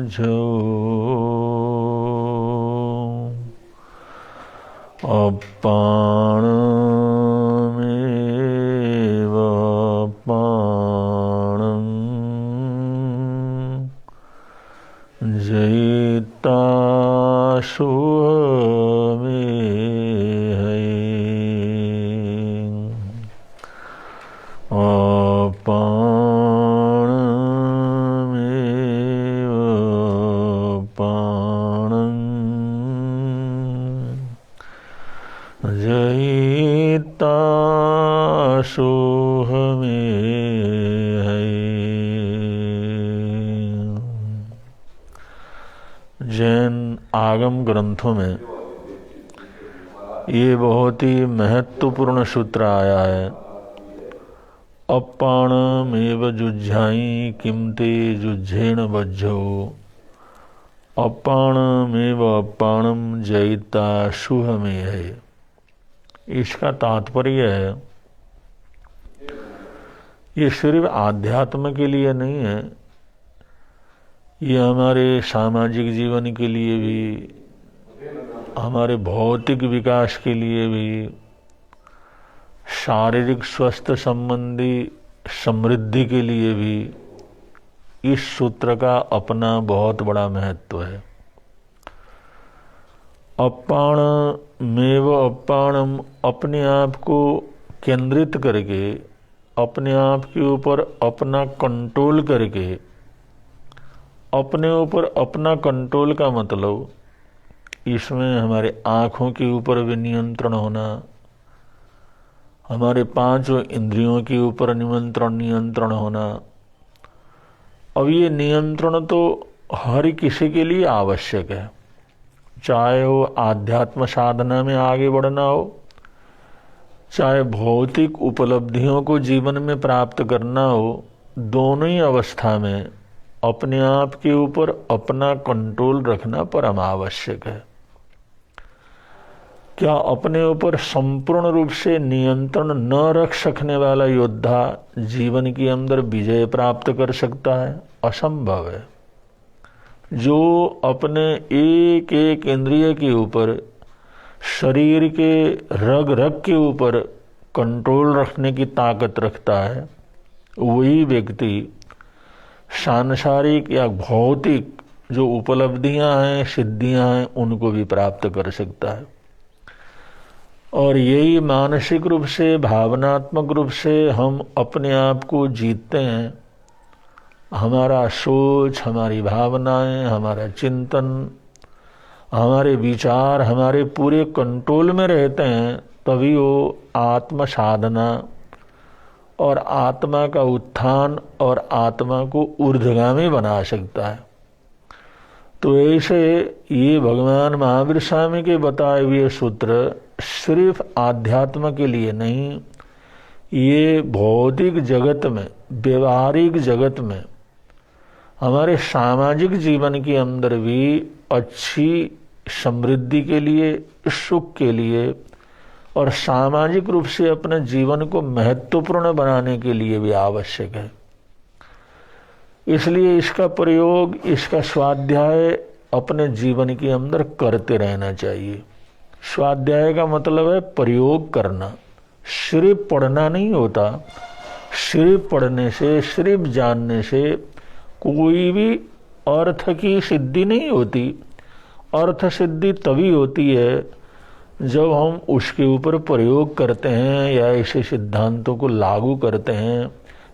समझो अपाणमेव अपाणं जयिता सोहमे अपाणमेव अपाणं जयिता सोहमे जैन आगम ग्रंथों में ये बहुत ही महत्वपूर्ण सूत्र आया है। अपाणमेव जुज्झाई किमते जुज्झेण बज्झो अपाणमेव अपाणम जयिता शुहमे है। इसका तात्पर्य है ये सिर्फ आध्यात्म के लिए नहीं है, ये हमारे सामाजिक जीवन के लिए भी, हमारे भौतिक विकास के लिए भी, शारीरिक स्वस्थ संबंधी समृद्धि के लिए भी इस सूत्र का अपना बहुत बड़ा महत्व है। अपाणमेव अपाणम, अपने आप को केंद्रित करके, अपने आप के ऊपर अपना कंट्रोल करके, अपने ऊपर अपना कंट्रोल का मतलब इसमें हमारे आँखों के ऊपर भी नियंत्रण होना, हमारे पांचों इंद्रियों के ऊपर नियंत्रण होना। अब ये नियंत्रण तो हर किसी के लिए आवश्यक है, चाहे वो आध्यात्म साधना में आगे बढ़ना हो, चाहे भौतिक उपलब्धियों को जीवन में प्राप्त करना हो। दोनों ही अवस्था में अपने आप के ऊपर अपना कंट्रोल रखना परम आवश्यक है। क्या अपने ऊपर संपूर्ण रूप से नियंत्रण न रख सकने वाला योद्धा जीवन के अंदर विजय प्राप्त कर सकता है? असंभव है। जो अपने एक एक इंद्रिय के ऊपर, शरीर के रग रग के ऊपर कंट्रोल रखने की ताकत रखता है, वही व्यक्ति सांसारिक या भौतिक जो उपलब्धियां हैं, सिद्धियां हैं, उनको भी प्राप्त कर सकता है। और यही मानसिक रूप से, भावनात्मक रूप से हम अपने आप को जीतते हैं। हमारा सोच, हमारी भावनाएं, हमारा चिंतन, हमारे विचार हमारे पूरे कंट्रोल में रहते हैं, तभी वो आत्म साधना और आत्मा का उत्थान और आत्मा को ऊर्ध्वगामी बना सकता है। तो ऐसे ये भगवान महावीर स्वामी के बताए हुए सूत्र सिर्फ आध्यात्म के लिए नहीं, ये भौतिक जगत में, व्यवहारिक जगत में, हमारे सामाजिक जीवन के अंदर भी अच्छी समृद्धि के लिए, सुख के लिए और सामाजिक रूप से अपने जीवन को महत्वपूर्ण बनाने के लिए भी आवश्यक है। इसलिए इसका प्रयोग, इसका स्वाध्याय अपने जीवन के अंदर करते रहना चाहिए। स्वाध्याय का मतलब है प्रयोग करना, सिर्फ पढ़ना नहीं होता। सिर्फ पढ़ने से, सिर्फ जानने से कोई भी अर्थ की सिद्धि नहीं होती। अर्थ सिद्धि तभी होती है जब हम उसके ऊपर प्रयोग करते हैं, या ऐसे सिद्धांतों को लागू करते हैं,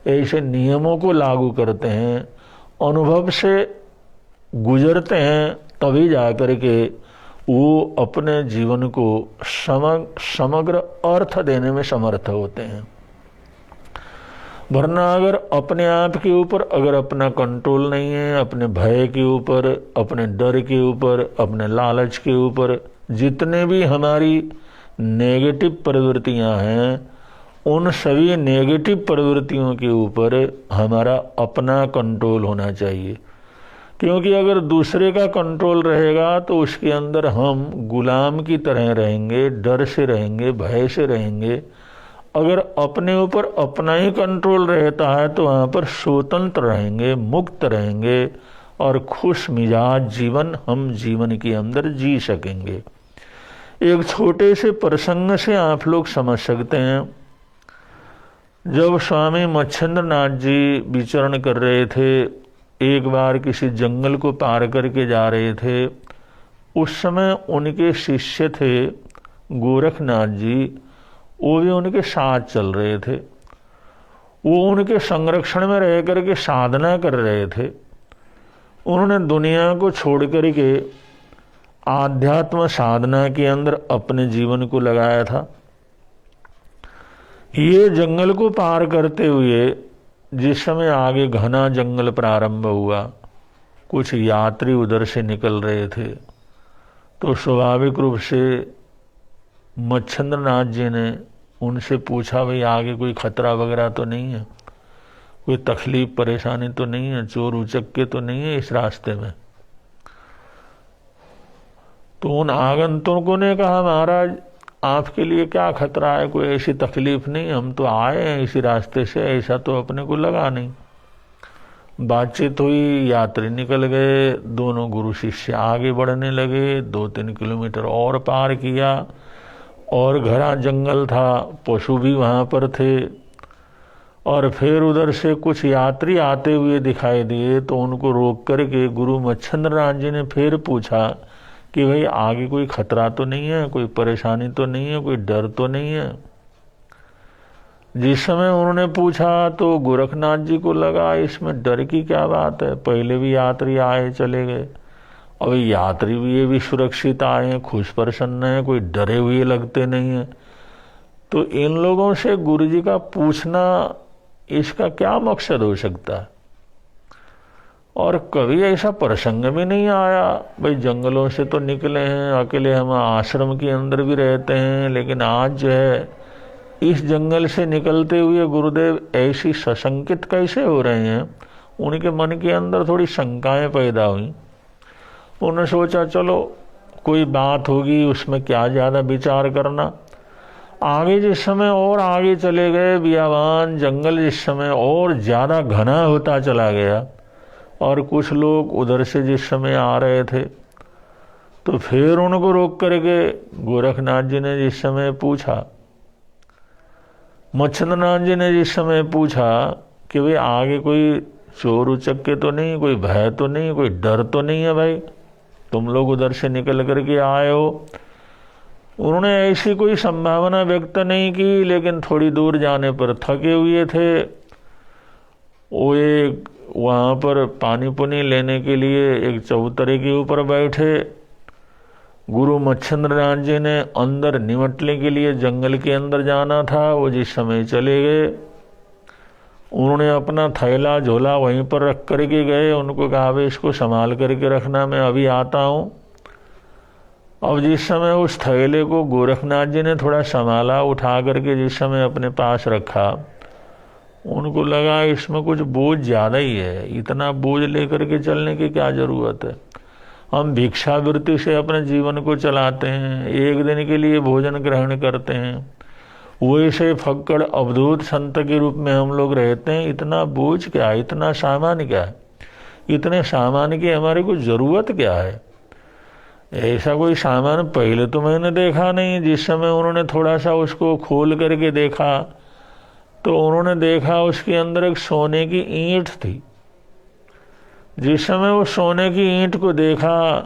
ऐसे नियमों को लागू करते हैं, अनुभव से गुजरते हैं, तभी जाकर के वो अपने जीवन को समग्र अर्थ देने में समर्थ होते हैं। वरना अगर अपने आप के ऊपर अगर अपना कंट्रोल नहीं है, अपने भय के ऊपर, अपने डर के ऊपर, अपने लालच के ऊपर, जितने भी हमारी नेगेटिव प्रवृत्तियां हैं, उन सभी नेगेटिव प्रवृत्तियों के ऊपर हमारा अपना कंट्रोल होना चाहिए। क्योंकि अगर दूसरे का कंट्रोल रहेगा तो उसके अंदर हम गुलाम की तरह रहेंगे, डर से रहेंगे, भय से रहेंगे। अगर अपने ऊपर अपना ही कंट्रोल रहता है तो वहाँ पर स्वतंत्र रहेंगे, मुक्त रहेंगे, और खुश मिजाज जीवन हम जीवन के अंदर जी सकेंगे। एक छोटे से प्रसंग से आप लोग समझ सकते हैं। जब स्वामी मच्छिंद्रनाथ जी विचरण कर रहे थे, एक बार किसी जंगल को पार करके जा रहे थे, उस समय उनके शिष्य थे गोरखनाथ जी, वो भी उनके साथ चल रहे थे। वो उनके संरक्षण में रह करके साधना कर रहे थे। उन्होंने दुनिया को छोड़ करके आध्यात्म साधना के अंदर अपने जीवन को लगाया था। ये जंगल को पार करते हुए जिस समय आगे घना जंगल प्रारंभ हुआ, कुछ यात्री उधर से निकल रहे थे, तो स्वाभाविक रूप से मच्छिंद्रनाथ जी ने उनसे पूछा, भाई आगे कोई खतरा वगैरह तो नहीं है, कोई तकलीफ परेशानी तो नहीं है, चोर उचक्के तो नहीं है इस रास्ते में? तो उन आगंतुकों ने कहा, महाराज आपके लिए क्या खतरा है, कोई ऐसी तकलीफ नहीं, हम तो आए हैं इसी रास्ते से, ऐसा तो अपने को लगा नहीं। बातचीत हुई, यात्री निकल गए, दोनों गुरु शिष्य आगे बढ़ने लगे। 2-3 किलोमीटर और पार किया और घना जंगल था, पशु भी वहाँ पर थे। और फिर उधर से कुछ यात्री आते हुए दिखाई दिए, तो उनको रोक करके गुरु मच्छिंद्रनाथ जी ने फिर पूछा कि भाई आगे कोई खतरा तो नहीं है, कोई परेशानी तो नहीं है, कोई डर तो नहीं है? जिस समय उन्होंने पूछा तो गोरखनाथ जी को लगा इसमें डर की क्या बात है, पहले भी यात्री आए चले गए, अब यात्री भी ये भी सुरक्षित आए हैं, खुश प्रसन्न है, कोई डरे हुए लगते नहीं है। तो इन लोगों से गुरु जी का पूछना, इसका क्या मकसद हो सकता है? और कभी ऐसा प्रसंग भी नहीं आया, भाई जंगलों से तो निकले हैं, अकेले हम आश्रम के अंदर भी रहते हैं, लेकिन आज जो है इस जंगल से निकलते हुए गुरुदेव ऐसी सशंकित कैसे हो रहे हैं? उनके मन के अंदर थोड़ी शंकाएं पैदा हुई। उन्होंने सोचा चलो कोई बात होगी, उसमें क्या ज़्यादा विचार करना। आगे जिस समय और आगे चले गए, बियाबान जंगल जिस समय और ज़्यादा घना होता चला गया, और कुछ लोग उधर से जिस समय आ रहे थे, तो फिर उनको रोक करके गोरखनाथ जी ने जिस समय पूछा, मच्छिंद्रनाथ जी ने जिस समय पूछा कि भाई आगे कोई चोर उचक्के तो नहीं, कोई भय तो नहीं, कोई डर तो नहीं है भाई, तुम लोग उधर से निकल करके आए हो? उन्होंने ऐसी कोई संभावना व्यक्त नहीं की, लेकिन थोड़ी दूर जाने पर थके हुए थे। वो एक वहाँ पर पानी पुनी लेने के लिए एक चबूतरे के ऊपर बैठे। गुरु मच्छिंद्रनाथ जी ने अंदर निमटने के लिए जंगल के अंदर जाना था, वो जिस समय चले गए, उन्होंने अपना थैला झोला वहीं पर रख करके गए। उनको कहा भाई इसको संभाल करके रखना, मैं अभी आता हूँ। अब जिस समय उस थैले को गोरखनाथ जी ने थोड़ा संभाला, उठा करके जिस समय अपने पास रखा, उनको लगा इसमें कुछ बोझ ज़्यादा ही है, इतना बोझ लेकर के चलने की क्या ज़रूरत है? हम भिक्षावृत्ति से अपने जीवन को चलाते हैं, एक दिन के लिए भोजन ग्रहण करते हैं, वैसे फक्कड़ अवधूत संत के रूप में हम लोग रहते हैं। इतना बोझ क्या है, इतना सामान क्या है, इतने सामान की हमारे को ज़रूरत क्या है? ऐसा कोई सामान पहले तो मैंने देखा नहीं। जिस समय उन्होंने थोड़ा सा उसको खोल करके देखा, तो उन्होंने देखा उसके अंदर एक सोने की ईंट थी। जिस समय वो सोने की ईंट को देखा,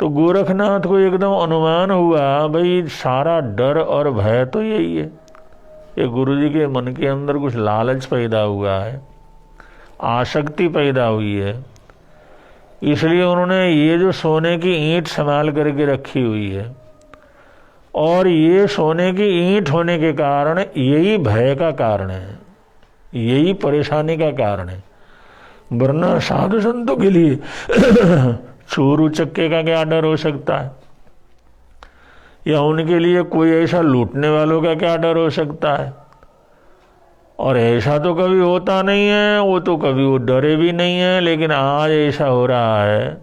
तो गोरखनाथ को एकदम अनुमान हुआ, भाई सारा डर और भय तो यही है। ये गुरुजी के मन के अंदर कुछ लालच पैदा हुआ है, आसक्ति पैदा हुई है, इसलिए उन्होंने ये जो सोने की ईंट संभाल करके रखी हुई है, और ये सोने की ईंट होने के कारण यही भय का कारण है, यही परेशानी का कारण है। वरना साधु संतों के लिए चोर उचक्के का क्या डर हो सकता है, या उनके लिए कोई ऐसा लूटने वालों का क्या डर हो सकता है? और ऐसा तो कभी होता नहीं है, वो तो कभी वो डरे भी नहीं है। लेकिन आज ऐसा हो रहा है,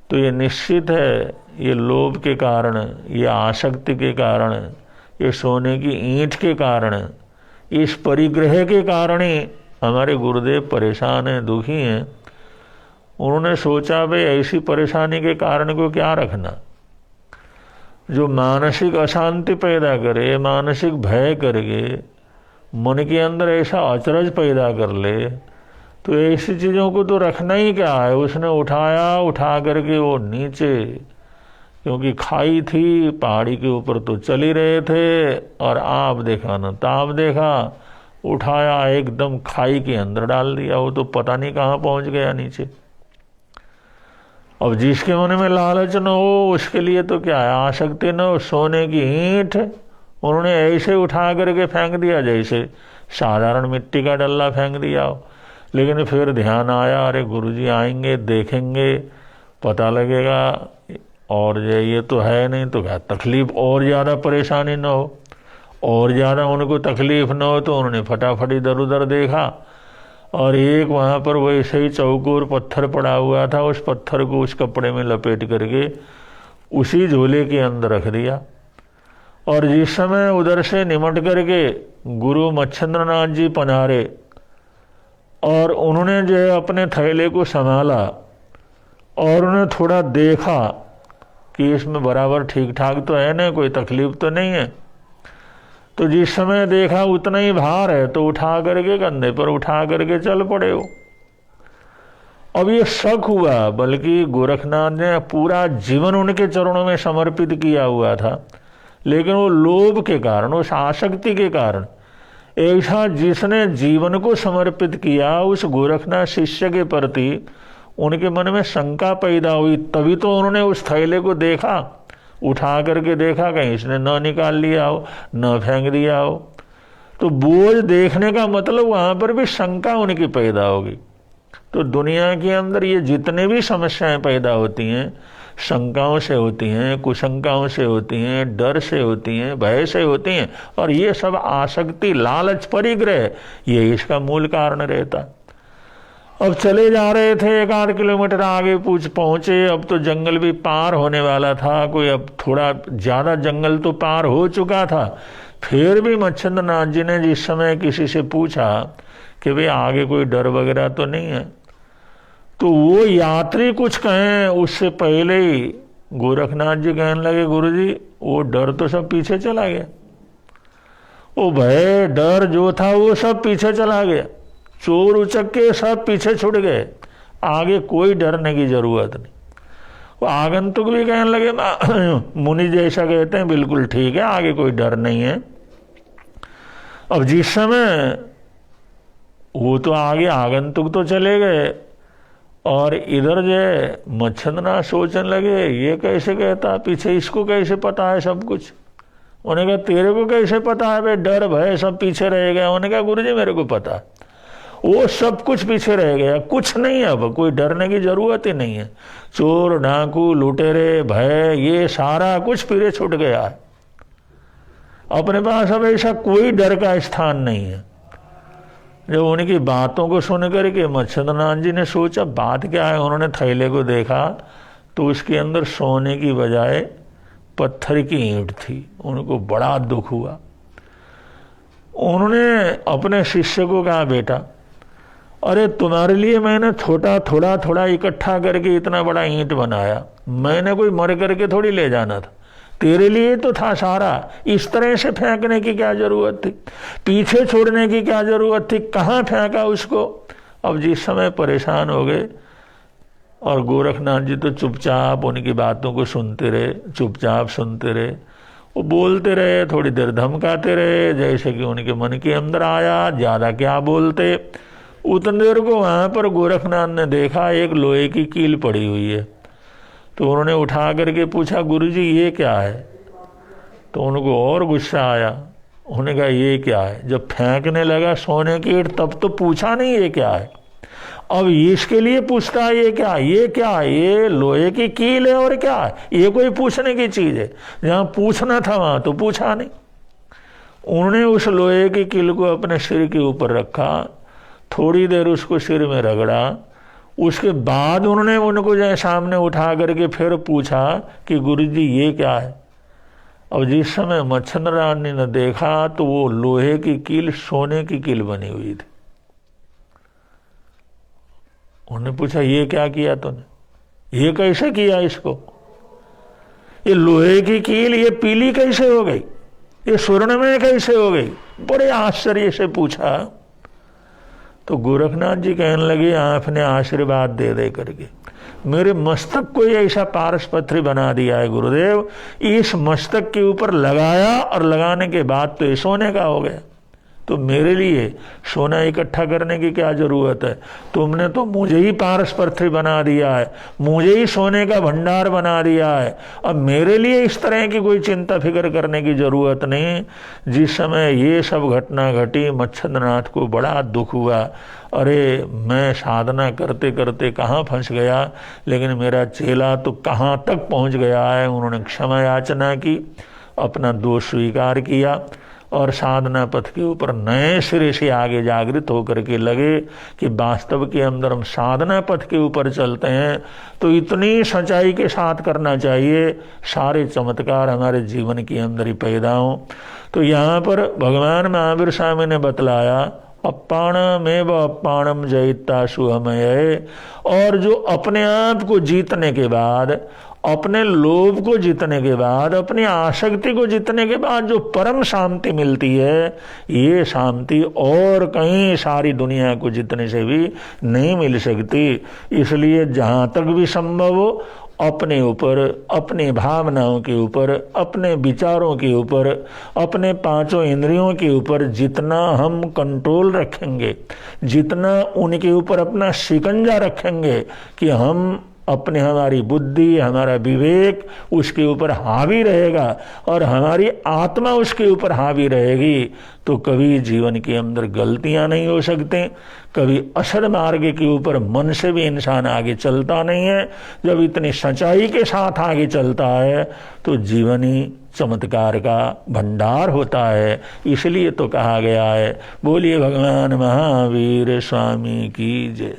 तो ये निश्चित है, ये लोभ के कारण, ये आसक्ति के कारण, ये सोने की ईंट के कारण, इस परिग्रह के कारण ही हमारे गुरुदेव परेशान हैं, दुखी हैं। उन्होंने सोचा भाई ऐसी परेशानी के कारण को क्या रखना जो मानसिक अशांति पैदा करे, मानसिक भय करके मन के अंदर ऐसा अचरज पैदा कर ले, तो ऐसी चीज़ों को तो रखना ही क्या है। उसने उठाया, उठा करके वो नीचे, क्योंकि खाई थी, पहाड़ी के ऊपर तो चल ही रहे थे, और आप देखा न ताप देखा, उठाया एकदम खाई के अंदर डाल दिया। वो तो पता नहीं कहाँ पहुँच गया नीचे। अब जिसके मन में लालच न हो उसके लिए तो क्या है, आसक्ति न हो, सोने की ईंट उन्होंने ऐसे उठा करके फेंक दिया जैसे साधारण मिट्टी का डल्ला फेंक दिया हो। लेकिन फिर ध्यान आया, अरे गुरुजी आएंगे, देखेंगे, पता लगेगा, और ये तो है नहीं तो क्या तकलीफ और ज़्यादा परेशानी न हो, और ज़्यादा उनको तकलीफ न हो, तो उन्होंने फटाफट इधर उधर देखा, और एक वहाँ पर वैसे ही चौकोर पत्थर पड़ा हुआ था, उस पत्थर को उस कपड़े में लपेट करके उसी झोले के अंदर रख दिया। और जिस समय उधर से निमट करके गुरु मच्छिंद्रनाथ जी पधारे, और उन्होंने जो है अपने थैले को संभाला, और उन्हें थोड़ा देखा कि इसमें बराबर ठीक ठाक तो है ना, कोई तकलीफ तो नहीं है। तो जिस समय देखा उतना ही भार है, तो उठा करके कंधे पर उठा करके चल पड़े हो। अब ये शक हुआ, बल्कि गोरखनाथ ने पूरा जीवन उनके चरणों में समर्पित किया हुआ था, लेकिन वो लोभ के कारण, उस आसक्ति के कारण, ऐसा जिसने जीवन को समर्पित किया उस गोरखनाथ शिष्य के प्रति उनके मन में शंका पैदा हुई। तभी तो उन्होंने उस थैले को देखा, उठा करके देखा कहीं इसने न निकाल लिया हो, न फेंक दिया हो। तो बोझ देखने का मतलब वहाँ पर भी शंका उनकी पैदा होगी। तो दुनिया के अंदर ये जितने भी समस्याएं पैदा होती हैं, शंकाओं से होती हैं, कुशंकाओं से होती हैं, डर से होती हैं, भय से होती हैं, और ये सब आसक्ति, लालच, परिग्रह, ये इसका मूल कारण रहता। अब चले जा रहे थे, 1-8 किलोमीटर आगे पहुंचे। अब तो जंगल भी पार होने वाला था, कोई अब थोड़ा ज़्यादा जंगल तो पार हो चुका था। फिर भी मच्छिंद्रनाथ जी ने जिस समय किसी से पूछा कि भाई आगे कोई डर वगैरह तो नहीं है, तो वो यात्री कुछ कहें उससे पहले ही गोरखनाथ जी कहने लगे, गुरुजी वो डर तो सब पीछे चला गया, वो भय डर जो था वो सब पीछे चला गया, चोर उचक्के सब पीछे छूट गए, आगे कोई डरने की जरूरत नहीं। वो आगंतुक भी कहने लगे, मुनि जैसा कहते हैं, बिल्कुल ठीक है, आगे कोई डर नहीं है। अब जिस समय वो तो आगे आगंतुक तो चले गए, और इधर जो मच्छिंद्रनाथ सोचने लगे, ये कैसे कहता, पीछे इसको कैसे पता है सब कुछ। उन्होंने कहा तेरे को कैसे पता है भाई, डर भय सब पीछे रह गया। उन्होंने कहा गुरुजी मेरे को पता है, वो सब कुछ पीछे रह गया, कुछ नहीं है, अब कोई डरने की जरूरत ही नहीं है। चोर डाकू लुटेरे भय ये सारा कुछ पीछे छूट गया है, अपने पास अब ऐसा कोई डर का स्थान नहीं है। जब उनकी बातों को सुन करके मच्छिंद्रनाथ जी ने सोचा बात क्या है। उन्होंने थैले को देखा तो उसके अंदर सोने की बजाय पत्थर की ईंट थी। उनको बड़ा दुख हुआ। उन्होंने अपने शिष्य को कहा, बेटा अरे तुम्हारे लिए मैंने थोड़ा थोड़ा इकट्ठा करके इतना बड़ा ईंट बनाया, मैंने कोई मर करके थोड़ी ले जाना था, तेरे लिए तो था सारा। इस तरह से फेंकने की क्या जरूरत थी, पीछे छोड़ने की क्या जरूरत थी, कहाँ फेंका उसको। अब जिस समय परेशान हो गए, और गोरखनाथ जी तो चुपचाप उनकी बातों को सुनते रहे, चुपचाप सुनते रहे। वो बोलते रहे, थोड़ी देर धमकाते रहे, जैसे कि उनके मन के अंदर आया। ज़्यादा क्या बोलते। उतनी देर को वहाँ पर गोरखनाथ ने देखा एक लोहे की कील पड़ी हुई है। तो उन्होंने उठा करके पूछा, गुरुजी ये क्या है। तो उनको और गुस्सा आया। उन्होंने कहा ये क्या है। जब फेंकने लगा सोने की ईंट तब तो पूछा नहीं ये क्या है, अब इसके लिए पूछता है ये क्या है, ये क्या है, ये लोहे की कील है और क्या है, ये कोई पूछने की चीज़ है। जहाँ पूछना था वहाँ तो पूछा नहीं। उन्होंने उस लोहे की कील को अपने सिर के ऊपर रखा, थोड़ी देर उसको सिर में रगड़ा। उसके बाद उन्होंने उनको जो सामने उठा करके फिर पूछा कि गुरुजी ये क्या है। और जिस समय मच्छिंद्रनाथ ने देखा तो वो लोहे की कील सोने की कील बनी हुई थी। उन्होंने पूछा ये क्या किया तूने, ये कैसे किया इसको, ये लोहे की कील ये पीली कैसे हो गई, ये स्वर्ण में कैसे हो गई, बड़े आश्चर्य से पूछा। तो गोरखनाथ जी कहने लगे आपने आशीर्वाद दे दे करके मेरे मस्तक को ऐसा पारस पत्थरी बना दिया है गुरुदेव, इस मस्तक के ऊपर लगाया और लगाने के बाद तो ये सोने का हो गया। तो मेरे लिए सोना इकट्ठा करने की क्या जरूरत है, तुमने तो मुझे ही पारस पत्थरी बना दिया है, मुझे ही सोने का भंडार बना दिया है, अब मेरे लिए इस तरह की कोई चिंता फिक्र करने की जरूरत नहीं। जिस समय ये सब घटना घटी मच्छदनाथ को बड़ा दुख हुआ, अरे मैं साधना करते करते कहाँ फंस गया, लेकिन मेरा चेला तो कहाँ तक पहुँच गया है। उन्होंने क्षमा याचना की, अपना दोष स्वीकार किया और साधना पथ के ऊपर नए सिरे से आगे जागृत होकर के लगे कि वास्तव के अंदर हम साधना पथ के ऊपर चलते हैं तो इतनी सच्चाई के साथ करना चाहिए, सारे चमत्कार हमारे जीवन के अंदर ही पैदा हों। तो यहाँ पर भगवान महावीर स्वामी ने बतलाया अपाणमेव अपाणम जयिता सुहमय, और जो अपने आप को जीतने के बाद, अपने लोभ को जीतने के बाद, अपनी आसक्ति को जीतने के बाद जो परम शांति मिलती है, ये शांति और कहीं सारी दुनिया को जीतने से भी नहीं मिल सकती। इसलिए जहाँ तक भी संभव हो अपने ऊपर, अपनी भावनाओं के ऊपर, अपने विचारों के ऊपर, अपने पांचों इंद्रियों के ऊपर जितना हम कंट्रोल रखेंगे, जितना उनके ऊपर अपना शिकंजा रखेंगे कि हम अपने, हमारी बुद्धि, हमारा विवेक उसके ऊपर हावी रहेगा और हमारी आत्मा उसके ऊपर हावी रहेगी, तो कभी जीवन के अंदर गलतियां नहीं हो सकती, कभी असद मार्ग के ऊपर मन से भी इंसान आगे चलता नहीं है। जब इतनी सच्चाई के साथ आगे चलता है तो जीवन ही चमत्कार का भंडार होता है। इसलिए तो कहा गया है, बोलिए भगवान महावीर स्वामी की जय।